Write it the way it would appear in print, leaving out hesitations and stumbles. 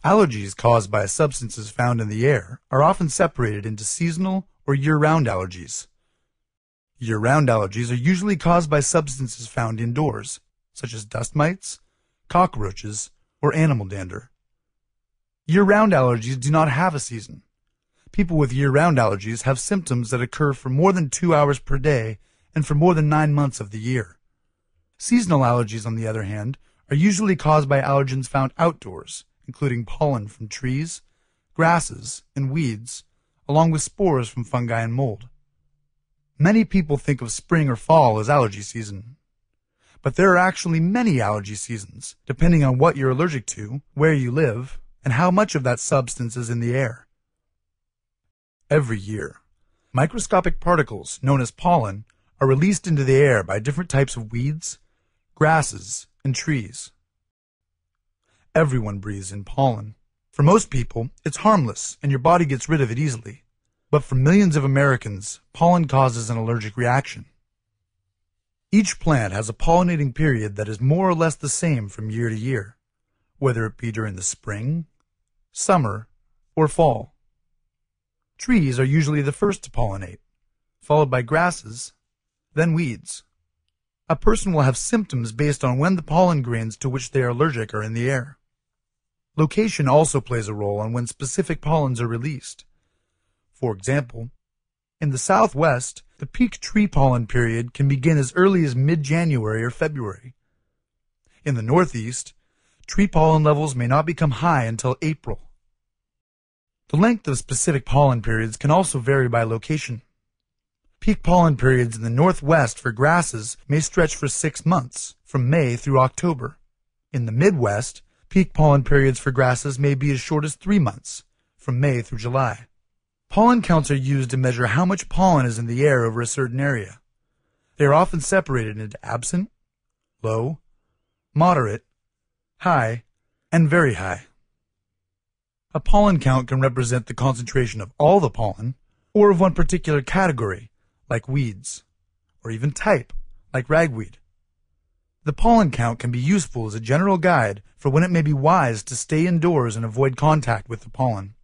Allergies caused by substances found in the air are often separated into seasonal or year-round allergies. Year-round allergies are usually caused by substances found indoors, such as dust mites, cockroaches, or animal dander. Year-round allergies do not have a season. People with year-round allergies have symptoms that occur for more than 2 hours per day and for more than 9 months of the year. Seasonal allergies, on the other hand, are usually caused by allergens found outdoors, including pollen from trees, grasses, and weeds, along with spores from fungi and mold. Many people think of spring or fall as allergy season. But there are actually many allergy seasons, depending on what you're allergic to, where you live, and how much of that substance is in the air. Every year, microscopic particles, known as pollen, are released into the air by different types of weeds, grasses, and trees. Everyone breathes in pollen. For most people, it's harmless and your body gets rid of it easily. But for millions of Americans, pollen causes an allergic reaction. Each plant has a pollinating period that is more or less the same from year to year, whether it be during the spring, summer, or fall. Trees are usually the first to pollinate, followed by grasses, then weeds. A person will have symptoms based on when the pollen grains to which they are allergic are in the air. Location also plays a role on when specific pollens are released. For example, in the Southwest, the peak tree pollen period can begin as early as mid-January or February. In the Northeast, tree pollen levels may not become high until April. The length of specific pollen periods can also vary by location. Peak pollen periods in the Northwest for grasses may stretch for 6 months, from May through October. In the Midwest, peak pollen periods for grasses may be as short as 3 months, from May through July. Pollen counts are used to measure how much pollen is in the air over a certain area. They are often separated into absent, low, moderate, high, and very high. A pollen count can represent the concentration of all the pollen, or of one particular category, like weeds, or even type, like ragweed. The pollen count can be useful as a general guide for when it may be wise to stay indoors and avoid contact with the pollen.